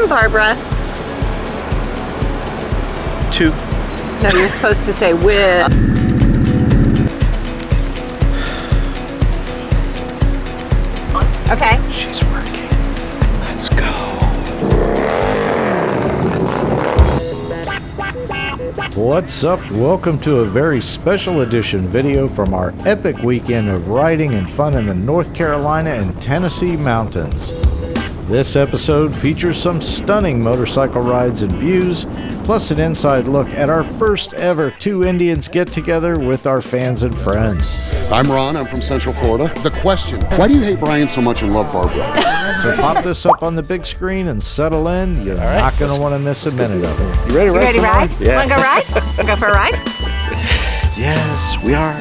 Barbara. 2. No, you're supposed to say with. Okay. She's working. Let's go. What's up? Welcome to a very special edition video from our epic weekend of riding and fun in the North Carolina and Tennessee mountains. This episode features some stunning motorcycle rides and views, plus an inside look at our first ever Two Indians get-together with our fans and friends. I'm Ron, I'm from Central Florida. The question, why do you hate Brian so much and love Barb? So pop this up on the big screen and settle in. You're not going to want to miss a minute of it. You ready to ride? Yeah. Want to go ride? Want to go for a ride? Yes, we are.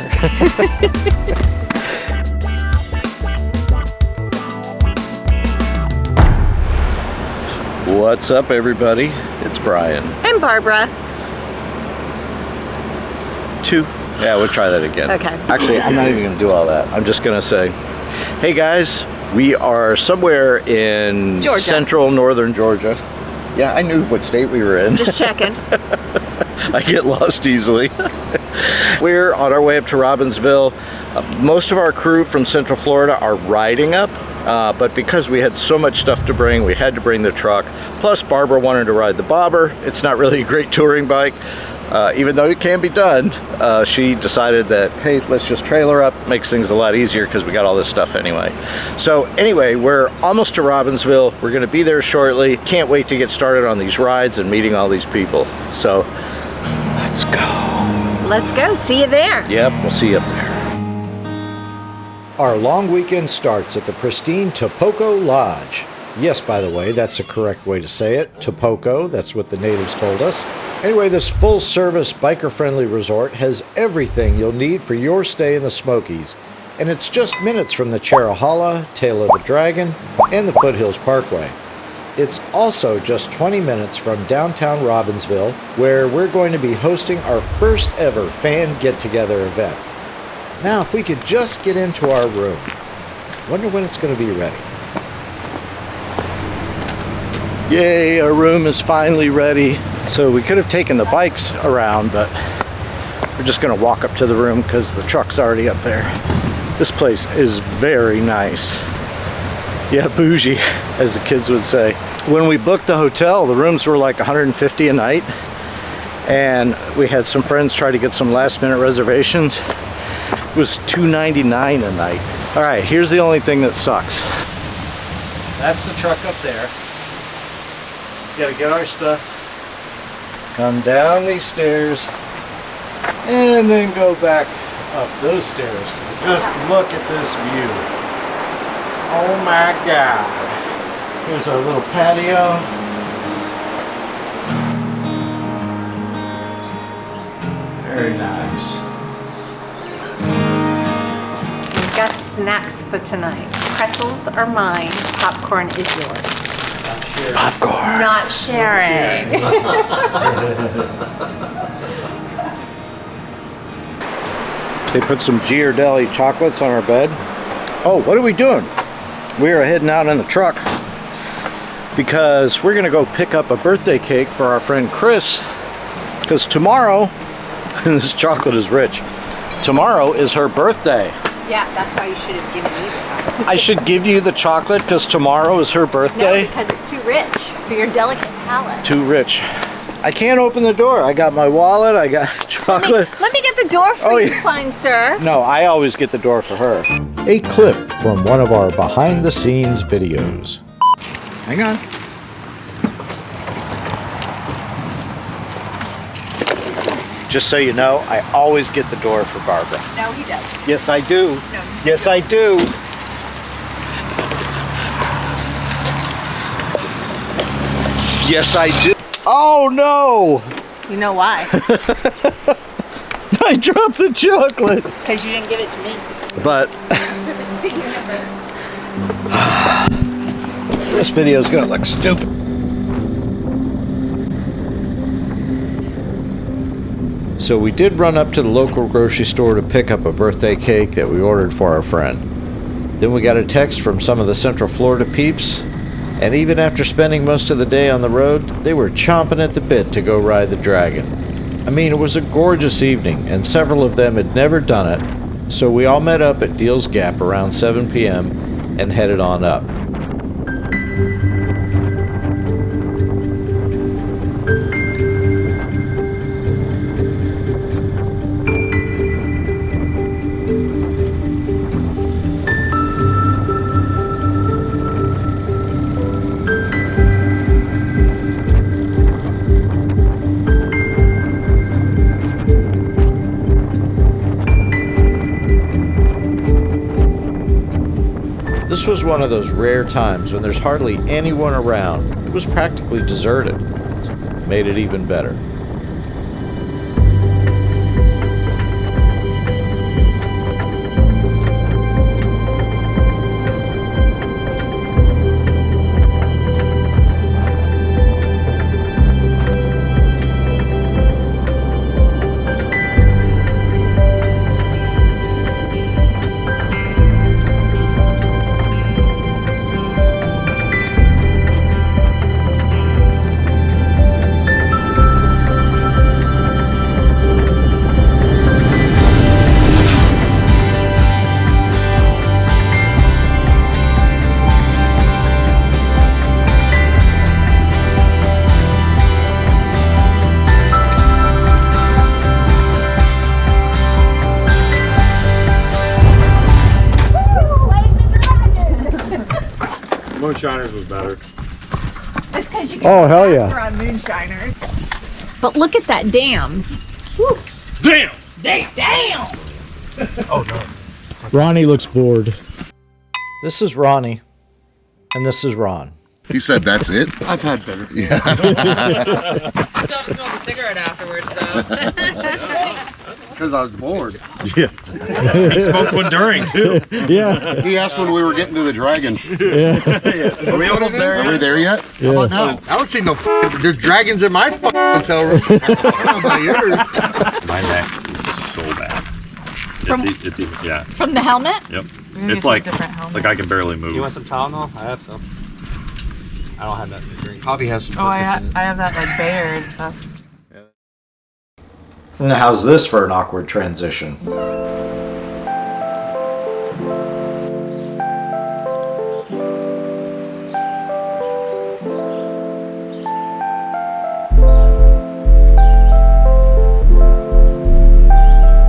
What's up, everybody? It's Brian. And Barbara. 2. Yeah, we'll try that again. Okay. Actually, I'm not even going to do all that. I'm just going to say, hey guys, we are somewhere in Georgia. Central northern Georgia. Yeah, I knew what state we were in. Just checking. I get lost easily. We're on our way up to Robbinsville. Most of our crew from Central Florida are riding up, but because we had so much stuff to bring, we had to bring the truck. Plus, Barbara wanted to ride the bobber. It's not really a great touring bike. Even though it can be done, she decided that, hey, let's just trailer up. Makes things a lot easier because we got all this stuff anyway. So anyway, we're almost to Robbinsville. We're going to be there shortly. Can't wait to get started on these rides and meeting all these people. So let's go. Let's go. See you there. Yep, we'll see you up there. Our long weekend starts at the pristine Tapoco Lodge. Yes, by the way, that's the correct way to say it. Tapoco, that's what the natives told us. Anyway, this full-service, biker-friendly resort has everything you'll need for your stay in the Smokies, and it's just minutes from the Cherahalla, Tail of the Dragon, and the Foothills Parkway. It's also just 20 minutes from downtown Robbinsville, where we're going to be hosting our first ever fan get-together event. Now, if we could just get into our room. Wonder when it's going to be ready. Yay, our room is finally ready. So we could have taken the bikes around, but we're just gonna walk up to the room because the truck's already up there. This place is very nice. Yeah, bougie, as the kids would say. When we booked the hotel, the rooms were like $150 a night, and we had some friends try to get some last-minute reservations. It was $299 a night. All right, here's the only thing that sucks. That's the truck up there. Gotta get our stuff, come down these stairs, and then go back up those stairs. Just look at this view. Oh my God. Here's our little patio. Very nice. We've got snacks for tonight. Pretzels are mine. Popcorn is yours. Popcorn. Not sharing. They put some Ghirardelli chocolates on our bed. Oh, what are we doing? We are heading out in the truck because we're gonna go pick up a birthday cake for our friend Chris, because tomorrow, and this chocolate is rich, tomorrow is her birthday. Yeah, that's why you should have given me the chocolate. I should give you the chocolate because tomorrow is her birthday? No, because it's too rich for your delicate palate. Too rich. I can't open the door. I got my wallet, I got chocolate. Let me get the door for you, fine sir. No, I always get the door for her. A clip from one of our behind-the-scenes videos. Hang on. Just so you know, I always get the door for Barbara. No, he doesn't. Yes, I do. No, yes, I do. Yes, I do. Oh, no! You know why? I dropped the chocolate. Because you didn't give it to me. But To universe. this video is going to look stupid. So we did run up to the local grocery store to pick up a birthday cake that we ordered for our friend. Then we got a text from some of the Central Florida peeps And even after spending most of the day on the road, they were chomping at the bit to go ride the Dragon. I mean, it was a gorgeous evening, and several of them had never done it, so we all met up at Deals Gap around 7 p.m. and headed on up. This was one of those rare times when there's hardly anyone around. It was practically deserted. Made it even better. Moonshiners was better. It's because you can Oh, hell yeah. on Moonshiners. But look at that dam. Woo. Damn! Damn! Oh no. Ronnie looks bored. This is Ronnie, and this is Ron. He said that's it. I've had better. Yeah. Still have to smoke a cigarette afterwards, though. Because I was bored. Yeah. He smoked one during, too. Yeah. He asked when we were getting to the Dragon. Are we almost there? Are we there yet? Yeah. How about now? I don't see no there's dragons in my hotel room. I don't know about yours. My neck is so bad. It's yeah. From the helmet? Yep. Maybe It's like a different helmet. I can barely move. You want some Tylenol? I have some. I don't have nothing to drink. Coffee has some Oh, I have that like Bayer and stuff. Now, how's this for an awkward transition?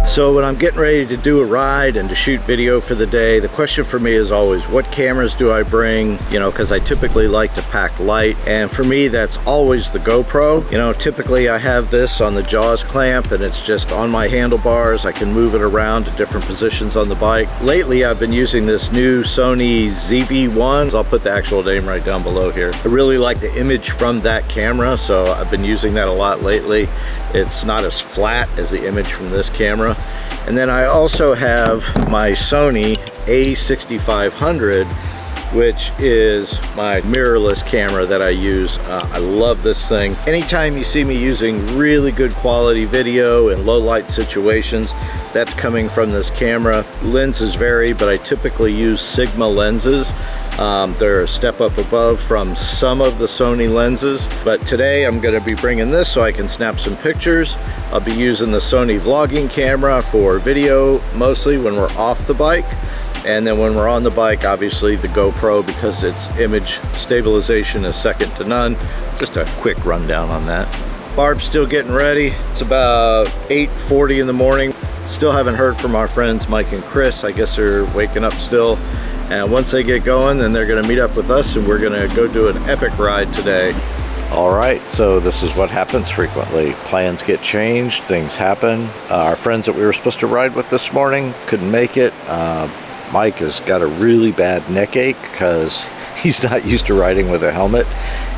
So when I'm getting ready to do a ride and to shoot video for the day, the question for me is always, what cameras do I bring? You know, because I typically like to pack light, and for me that's always the GoPro. You know, typically I have this on the Jaws clamp and it's just on my handlebars. I can move it around to different positions on the bike. Lately I've been using this new Sony ZV-1. I'll put the actual name right down below here. I really like the image from that camera, so I've been using that a lot lately. It's not as flat as the image from this camera. And then I also have my Sony A6500, which is my mirrorless camera that I use. I love this thing. Anytime you see me using really good quality video in low light situations, that's coming from this camera. Lenses vary, but I typically use Sigma lenses. They're a step up above from some of the Sony lenses, but today I'm going to be bringing this so I can snap some pictures. I'll be using the Sony vlogging camera for video, mostly when we're off the bike, and then when we're on the bike, obviously the GoPro, because its image stabilization is second to none. Just a quick rundown on that. Barb's still getting ready. It's about 8:40 in the morning. Still haven't heard from our friends Mike and Chris. I guess they're waking up still. And once they get going, then they're gonna meet up with us and we're gonna go do an epic ride today. All right, so this is what happens frequently. Plans get changed, things happen. Our friends that we were supposed to ride with this morning couldn't make it. Mike has got a really bad neck ache because he's not used to riding with a helmet.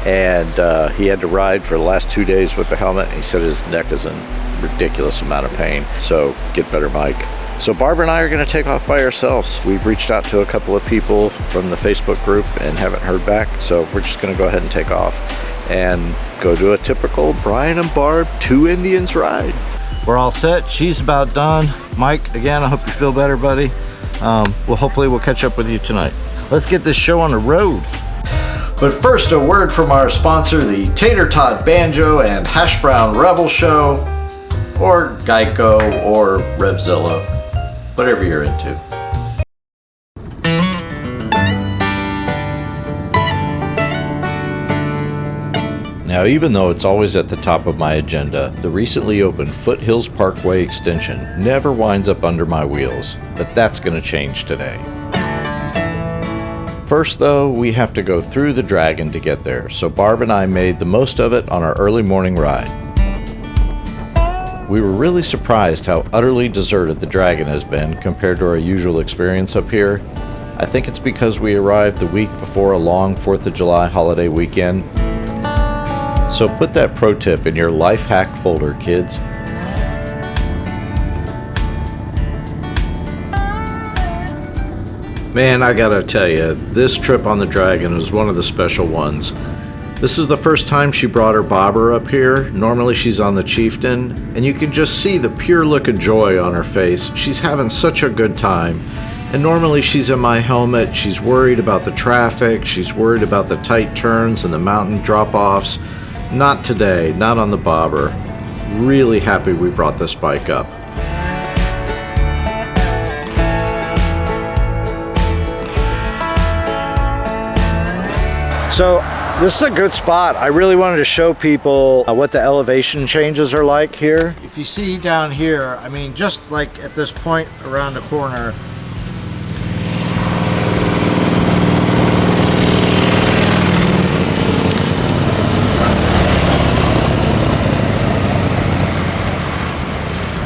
And he had to ride for the last 2 days with the helmet. He said his neck is in ridiculous amount of pain. So get better, Mike. So Barb and I are going to take off by ourselves. We've reached out to a couple of people from the Facebook group and haven't heard back. So we're just going to go ahead and take off and go do a typical Brian and Barb Two Indians ride. We're all set. She's about done. Mike, again, I hope you feel better, buddy. Hopefully we'll catch up with you tonight. Let's get this show on the road. But first, a word from our sponsor, the Tater Tot Banjo and Hash Brown Rebel Show, or Geico, or Revzilla, whatever you're into. Now, even though it's always at the top of my agenda, the recently opened Foothills Parkway extension never winds up under my wheels, but that's going to change today. First though, we have to go through the Dragon to get there, so Barb and I made the most of it on our early morning ride. We were really surprised how utterly deserted the Dragon has been compared to our usual experience up here. I think it's because we arrived the week before a long 4th of July holiday weekend. So put that pro tip in your life hack folder, kids. Man, I gotta tell you, this trip on the Dragon was one of the special ones. This is the first time she brought her bobber up here. Normally she's on the Chieftain, and you can just see the pure look of joy on her face. She's having such a good time. And normally she's in my helmet, she's worried about the traffic, she's worried about the tight turns and the mountain drop-offs. Not today, not on the bobber. Really happy we brought this bike up. So this is a good spot. I really wanted to show people what the elevation changes are like here. If you see down here, I mean, just like at this point around the corner,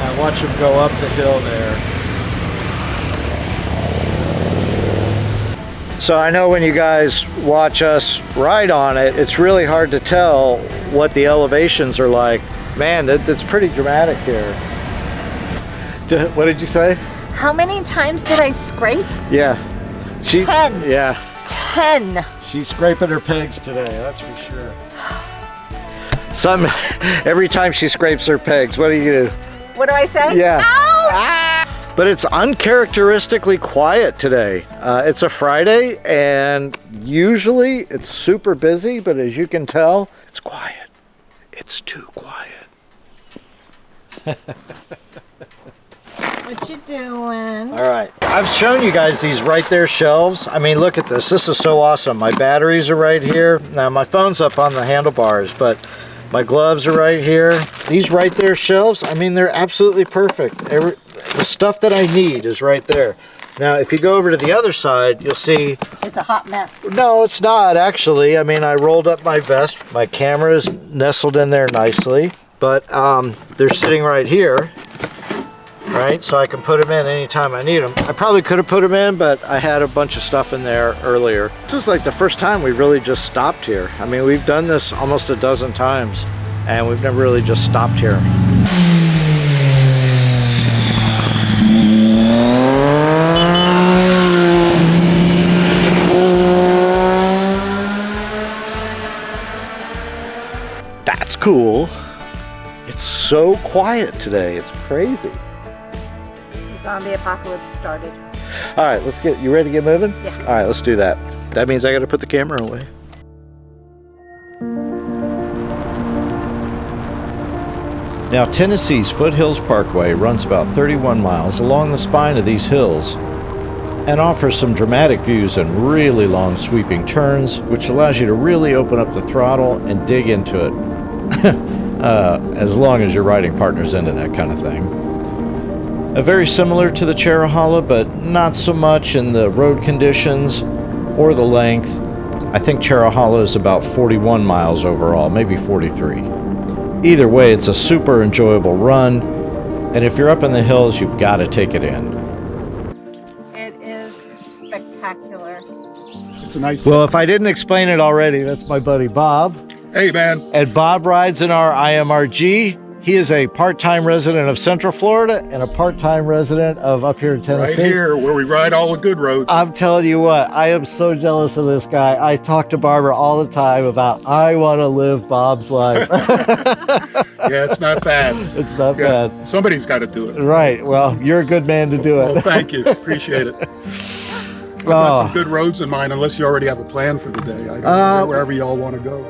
and watch them go up the hill there. So I know when you guys watch us ride on it, it's really hard to tell what the elevations are like. Man, it's pretty dramatic here. What did you say? How many times did I scrape? Yeah. 10. Yeah. 10. She's scraping her pegs today, that's for sure. Every time she scrapes her pegs, what do you do? What do I say? Yeah. Ouch! But it's uncharacteristically quiet today. It's a Friday, and usually it's super busy, but as you can tell, it's quiet. It's too quiet. What you doing? All right, I've shown you guys these right there shelves. I mean, look at this. This is so awesome. My batteries are right here. Now, my phone's up on the handlebars, but my gloves are right here. These right there shelves, I mean, they're absolutely perfect. The stuff that I need is right there. Now, if you go over to the other side, you'll see... It's a hot mess. No, it's not, actually. I mean, I rolled up my vest. My camera is nestled in there nicely. But they're sitting right here, right? So I can put them in anytime I need them. I probably could have put them in, but I had a bunch of stuff in there earlier. This is like the first time we've really just stopped here. I mean, we've done this almost a dozen times, and we've never really just stopped here. That's cool. It's so quiet today. It's crazy. The zombie apocalypse started. All right, you ready to get moving? Yeah. All right, let's do that. That means I got to put the camera away. Now, Tennessee's Foothills Parkway runs about 31 miles along the spine of these hills and offers some dramatic views and really long sweeping turns, which allows you to really open up the throttle and dig into it. As long as your riding partner's into that kind of thing. Very similar to the Cherahala, but not so much in the road conditions or the length. I think Cherahala is about 41 miles overall, maybe 43. Either way, it's a super enjoyable run, and if you're up in the hills, you've got to take it in. It is spectacular. It's a nice. Well, if I didn't explain it already, that's my buddy Bob. Hey, man. And Bob rides in our IMRG. He is a part-time resident of Central Florida and a part-time resident of up here in Tennessee. Right here, where we ride all the good roads. I'm telling you what, I am so jealous of this guy. I talk to Barbara all the time about, I want to live Bob's life. Yeah, it's not bad. It's not bad. Somebody's got to do it. Right, well, you're a good man to do it. Well, thank you. Appreciate it. I've got some good roads in mind, unless you already have a plan for the day. I don't know, wherever y'all want to go.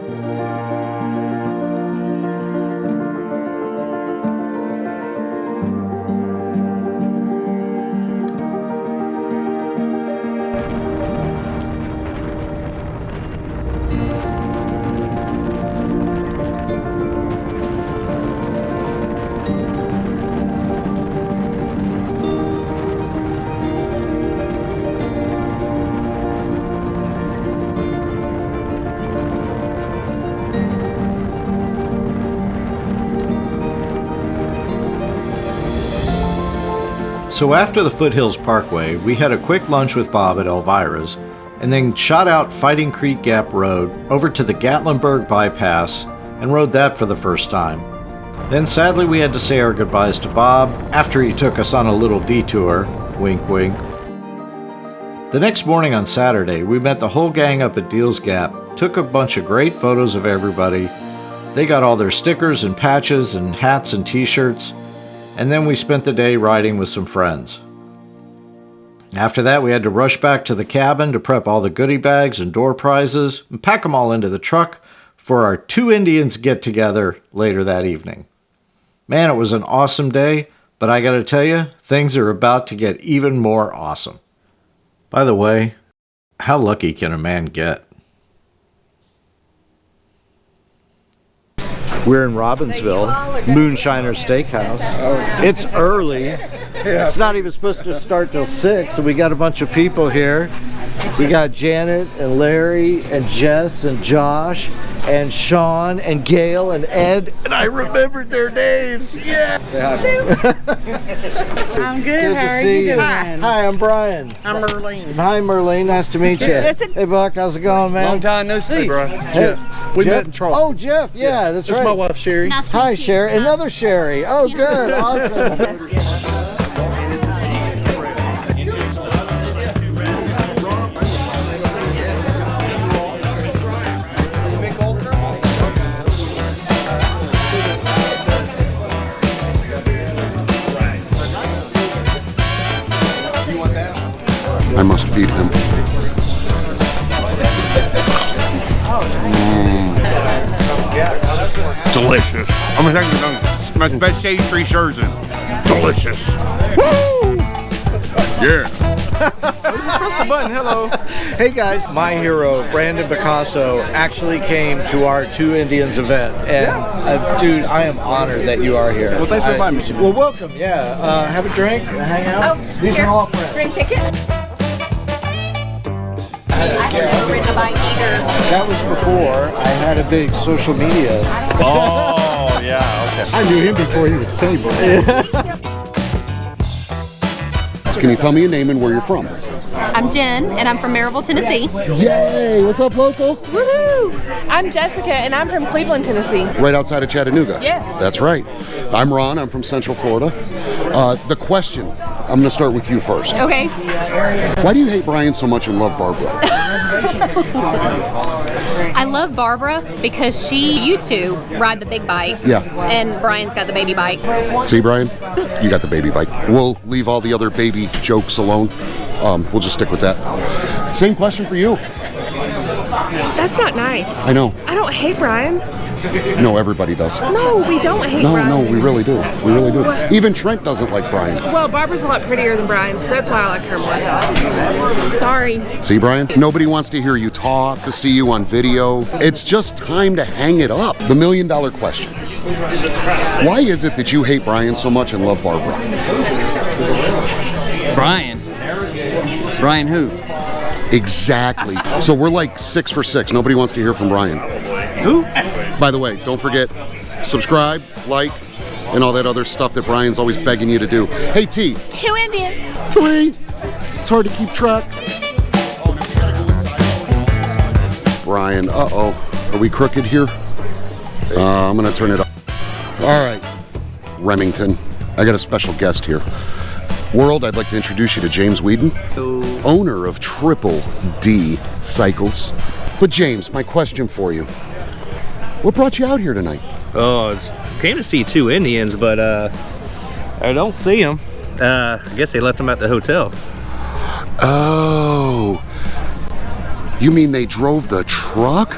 So after the Foothills Parkway, we had a quick lunch with Bob at Elvira's, and then shot out Fighting Creek Gap Road over to the Gatlinburg Bypass and rode that for the first time. Then sadly we had to say our goodbyes to Bob after he took us on a little detour, wink wink. The next morning on Saturday, we met the whole gang up at Deals Gap, took a bunch of great photos of everybody. They got all their stickers and patches and hats and t-shirts, and then we spent the day riding with some friends. After that, we had to rush back to the cabin to prep all the goodie bags and door prizes and pack them all into the truck for our Two Indians Get-Together later that evening. Man, it was an awesome day, but I gotta tell you, things are about to get even more awesome. By the way, how lucky can a man get? We're in Robbinsville, Moonshiner Steakhouse. It's early. It's not even supposed to start till 6, and we got a bunch of people here. We got Janet and Larry and Jess and Josh and Sean and Gail and Ed, and I remembered their names. Yeah. I'm good. Good How to are see you you. doing? Hi, I'm Brian. I'm Merlene. Hi, Merlene. Nice to meet you. Hey, Buck. How's it going, man? Long time no see. Hey, bro. Hey, Jeff. We met in Charleston. Oh, Jeff. Yeah, that's This right. is my wife, Sherry. Nice to Hi, meet you. Sherry. Another Sherry. Oh, good. Awesome. I must feed him. Delicious. I'm gonna take my best shade tree shirts in. Delicious. Woo! Yeah. Just press the button. Hello. Hey guys, my hero, Brandon Picasso, actually came to our Two Indians event. And dude, I am honored that you are here. Well, thanks for inviting me. Well, welcome. Yeah. Have a drink, hang out. These are all friends. Drink ticket? I have never ridden a bike either. That was before I had a big social media. Oh, yeah, okay. I knew him before he was famous. Can you tell me your name and where you're from? I'm Jen, and I'm from Maryville, Tennessee. Yay! What's up, local? Woohoo! I'm Jessica, and I'm from Cleveland, Tennessee. Right outside of Chattanooga. Yes. That's right. I'm Ron. I'm from Central Florida. The question, I'm going to start with you first. Okay. Why do you hate Brian so much and love Barbara? I love Barbara because she used to ride the big bike. Yeah. And Brian's got the baby bike. See, Brian? You got the baby bike. We'll leave all the other baby jokes alone. We'll just stick with that. Same question for you. That's not nice. I know. I don't hate Brian. No, everybody does. No, we don't hate Brian. No, we really do. We really do. Even Trent doesn't like Brian. Well, Barbara's a lot prettier than Brian, so that's why I like her more. Sorry. See, Brian? Nobody wants to hear you talk, to see you on video. It's just time to hang it up. The $1 million question. Why is it that you hate Brian so much and love Barbara? Brian. Brian who? Exactly. So we're like 6 for 6. Nobody wants to hear from Brian. Who? By the way, don't forget, subscribe, like, and all that other stuff that Brian's always begging you to do. Hey, T. Two Indians. 3. It's hard to keep track. Brian, uh-oh. Are we crooked here? I'm going to turn it up. All right, Remington. I got a special guest here. World, I'd like to introduce you to James Whedon, owner of Triple D Cycles. But James, my question for you. What brought you out here tonight? Oh, came to see Two Indians, but I don't see them. I guess they left them at the hotel. Oh. You mean they drove the truck?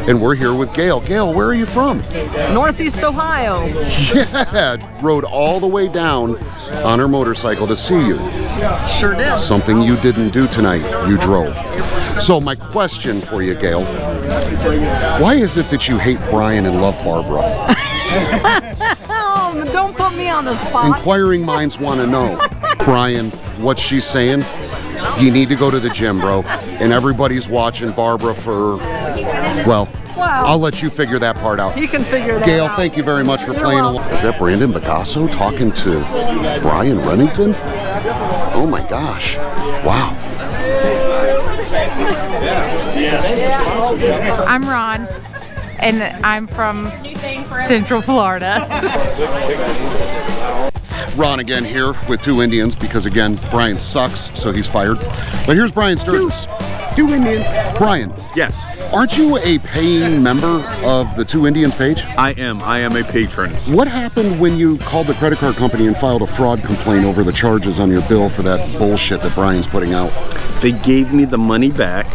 And we're here with Gail. Gail, where are you from? Northeast Ohio. Yeah, rode all the way down on her motorcycle to see you. Sure did. Something you didn't do tonight, you drove. So my question for you, Gail, why is it that you hate Brian and love Barbara? Oh, don't put me on the spot. Inquiring minds want to know. Brian, what she's saying, you need to go to the gym, bro. And everybody's watching Barbara for, well, I'll let you figure that part out. You can figure that Gail, out. thank you very much for playing along. Is that Brandon Bagasso talking to Brian Remington? Oh my gosh. Wow. I'm Ron, and I'm from Central Florida. Ron again here with Two Indians because, again, Brian sucks, so he's fired. But here's Brian Sturgis. Two Indians. Brian. Yes. Aren't you a paying member of the Two Indians page? I am a patron. What happened when you called the credit card company and filed a fraud complaint over the charges on your bill for that bullshit that Brian's putting out? They gave me the money back,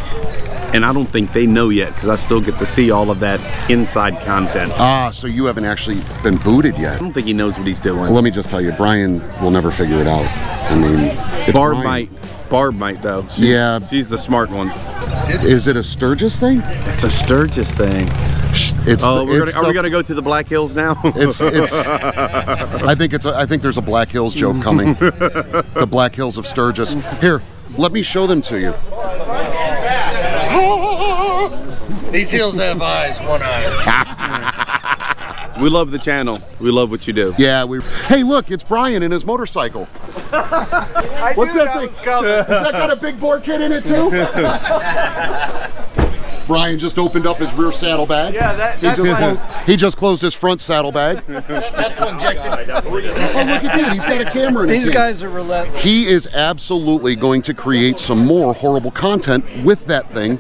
and I don't think they know yet because I still get to see all of that inside content. Ah, so you haven't actually been booted yet. I don't think he knows what he's doing. Well, let me just tell you, Brian will never figure it out. I mean, it's Barb Brian. might. Barb might, though. She's the smart one. Is it a Sturgis thing? It's a Sturgis thing. Are we gonna go to the Black Hills now? It's. I think there's a Black Hills joke coming. The Black Hills of Sturgis. Here, let me show them to you. These hills have eyes, one eye. We love the channel. We love what you do. Yeah, Hey, look, it's Brian and his motorcycle. What's that thing? Has that got a big bore kit in it too? Brian just opened up his rear saddlebag. Yeah, he just closed his front saddlebag. That's one injected. Oh, look at that. He's got a camera in his hand. These guys are relentless. He is absolutely going to create some more horrible content with that thing.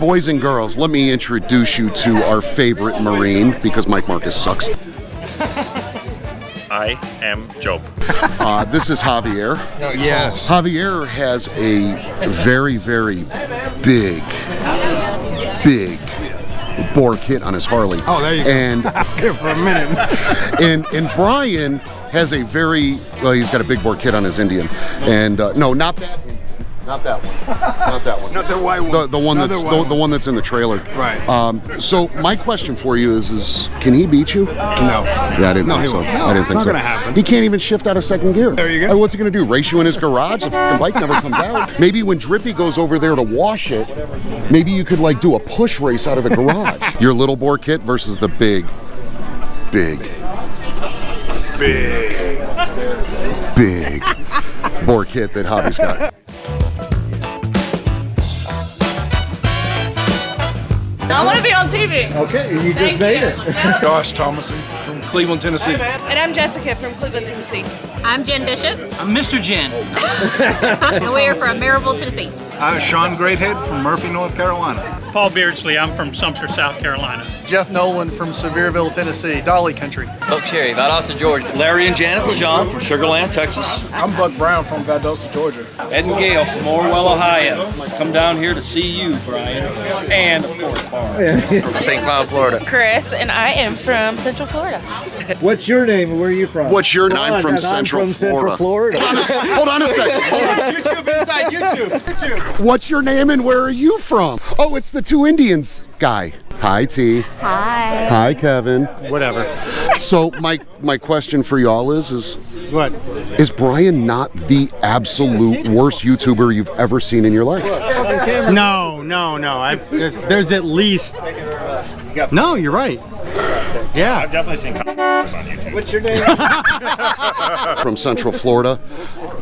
Boys and girls, let me introduce you to our favorite Marine, because Mike Marcus sucks. I am Job. This is Javier. Yes. Javier has a very, very big bore kit on his Harley. Oh, there you go. And I was there for a minute. and Brian has a he's got a big bore kit on his Indian. And no, not that one. Not that one. Not that one. Not the white one. The one that's the one that's in the trailer. Right. So my question for you is can he beat you? No. Yeah, I didn't think so. I didn't think it's so. not gonna happen. He can't even shift out of second gear. There you go. What's he gonna do? Race you in his garage if the bike never comes out? Maybe when Drippy goes over there to wash it, maybe you could like do a push race out of the garage. Your little bore kit versus the big bore kit that Hobby's got. I want to be on TV. Okay, you just made it. Josh Thomason from Cleveland, Tennessee. And I'm Jessica from Cleveland, Tennessee. I'm Jen Bishop, I'm Mr. Jen. and we are from Maryville, Tennessee. Sean Greathead from Murphy, North Carolina. Paul Beardsley, I'm from Sumter, South Carolina. Jeff Nolan from Sevierville, Tennessee, Dolly Country. Oak Cherry, Valdosta, Georgia. Larry and Janet Lejean from Sugar Land, Texas. I'm Buck Brown from Valdosta, Georgia. Ed and Gail from Orwell, Ohio. Come down here to see you, Brian. And, of course, Barb. From St. Cloud, Florida. Chris, and I am from Central Florida. What's your name and where are you from? What's your name? I'm from I'm Central from Central Florida. Hold on a second. YouTube inside YouTube. What's your name and where are you from? Oh, it's the Two Indians guy. Hi, T. Hi. Hi, Kevin. Whatever. So my question for y'all is What? is Brian not the absolute worst YouTuber you've ever seen in your life? No. There's at least. No, you're right. Yeah. I've definitely seen on YouTube. What's your name? From Central Florida,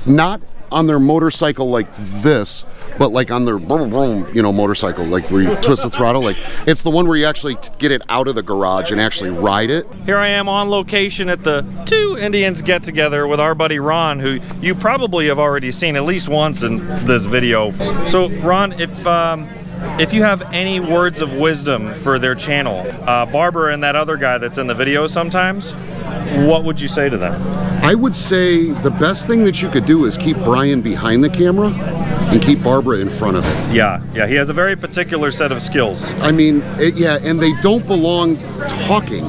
not on their motorcycle like this, but like on their motorcycle, like where you twist the throttle. Like it's the one where you actually get it out of the garage and actually ride it. Here I am on location at the Two Indians Get Together with our buddy Ron, who you probably have already seen at least once in this video. So Ron, if you have any words of wisdom for their channel, Barbara and that other guy that's in the video sometimes, what would you say to them? I would say the best thing that you could do is keep Brian behind the camera and keep Barbara in front of it. Yeah, he has a very particular set of skills. I mean, and they don't belong talking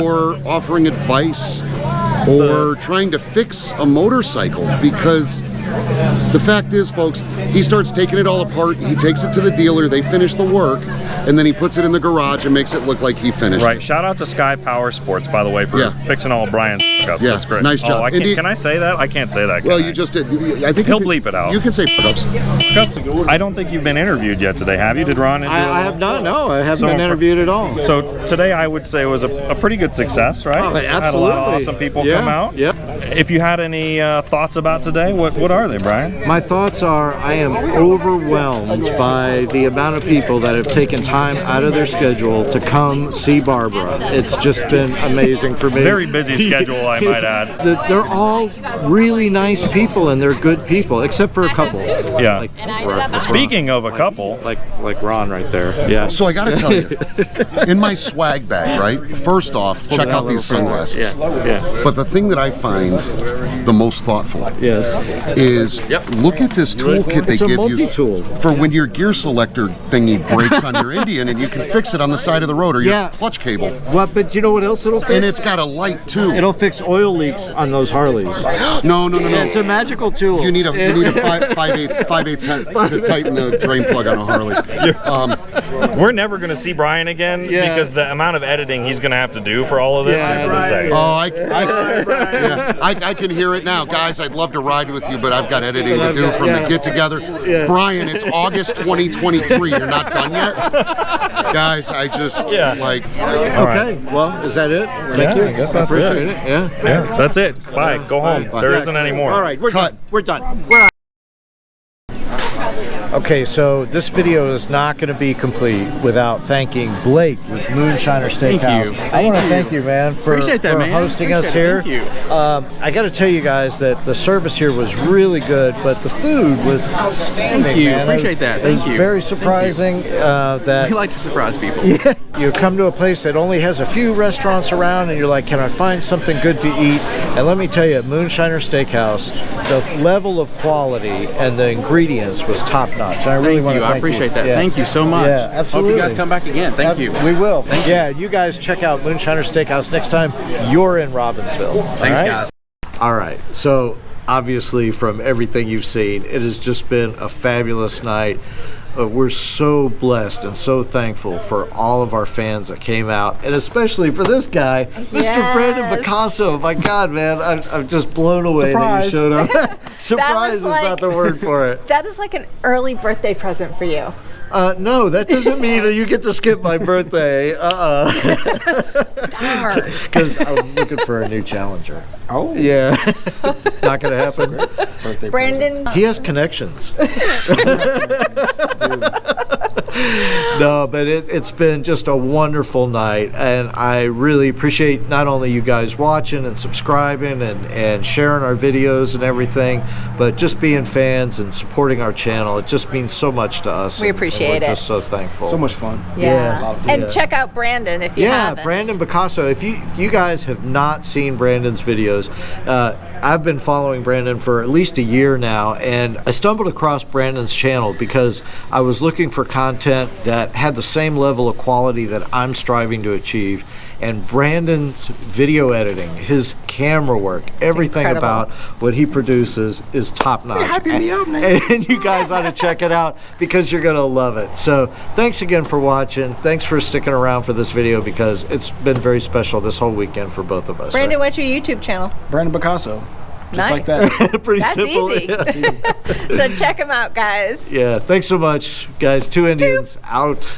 or offering advice or trying to fix a motorcycle, because the fact is, folks, he starts taking it all apart, he takes it to the dealer, they finish the work, and then he puts it in the garage and makes it look like he finished Right. it. Shout out to Sky Power Sports, by the way, for fixing all Brian's ups. Yeah, That's great. nice job. Oh, can I say that? I can't say that. Well, you just did. I think he'll bleep it out. You can say ups. I don't think you've been interviewed yet today, have you? Did Ron? I have not. No, I haven't been interviewed at all. So today, I would say was a pretty good success, right? Oh, absolutely. Had a lot of awesome people come out. Yep. If you had any thoughts about today, what are they, Brian? My thoughts are I am overwhelmed by the amount of people that have taken time out of their schedule to come see Barbara. It's just been amazing for me. Very busy schedule, I might add. They're all really nice people and they're good people, except for a couple. Yeah. Like Speaking of a couple, like Ron right there. Yeah. So I got to tell you, in my swag bag, right? First off, check out these sunglasses. Yeah. But the thing that I find the most thoughtful is look at this toolkit they give you multi-tool for when your gear selector thingy breaks on your Indian, and you can fix it on the side of the road or your clutch cable. What? But you know what else it'll fix? And it's got a light too. It'll fix oil leaks on those Harleys. No. It's a magical tool. You need a 5/8 to tighten the drain plug on a Harley. We're never going to see Brian again because the amount of editing he's going to have to do for all of this is insane. Oh, I can hear it now. Guys, I'd love to ride with you, but I've got editing to do from the get-together. Brian, it's August 2023. You're not done yet? Guys, I just, like... Okay, well, is that it? Thank you. I guess that's appreciate it. Yeah, that's it. Bye. Go home. There isn't any more. All right, we're done. We're done. We're out. Okay, so this video is not going to be complete without thanking Blake with Moonshiner Steakhouse. I want to thank you, man, for hosting us here. Thank you. I got to tell you guys that the service here was really good, but the food was outstanding. Thank you. Man. Appreciate that. Thank you. It was very surprising that We like to surprise people. you come to a place that only has a few restaurants around, and you're like, "Can I find something good to eat?" And let me tell you, at Moonshiner Steakhouse, the level of quality and the ingredients was top notch. I really want to thank you. I appreciate that. Yeah. Thank you so much. Yeah, absolutely. Hope you guys come back again. Thank you. We will. Yeah, you guys check out Moonshiner Steakhouse next time you're in Robbinsville. Thanks, guys. All right. So obviously, from everything you've seen, it has just been a fabulous night. We're so blessed and so thankful for all of our fans that came out, and especially for this guy, Mr. Brandon Picasso. My God, man, I'm just blown away that you showed up. Surprise is not the word for it. That is like an early birthday present for you. No, that doesn't mean that you get to skip my birthday. Darn. Because I'm looking for a new challenger. Oh. Yeah. Not going to happen. Birthday Brandon. He has connections. No, but it's been just a wonderful night, and I really appreciate not only you guys watching and subscribing and sharing our videos and everything, but just being fans and supporting our channel. It just means so much to us. We appreciate we're it. just so thankful. So much fun. Yeah. A lot of fun. And check out Brandon if you haven't. Yeah, Brandon Picasso. If you guys have not seen Brandon's videos, I've been following Brandon for at least a year now, and I stumbled across Brandon's channel because I was looking for content that had the same level of quality that I'm striving to achieve. And Brandon's video editing, his camera work, everything about what he produces is top notch. And you guys ought to check it out because you're going to love it. So thanks again for watching. Thanks for sticking around for this video because it's been very special this whole weekend for both of us. Brandon, what's your YouTube channel? Brandon Picasso. Just nice. like that. Pretty That's simple. easy. Yeah. So check him out, guys. Yeah, thanks so much, guys. Two Indians out.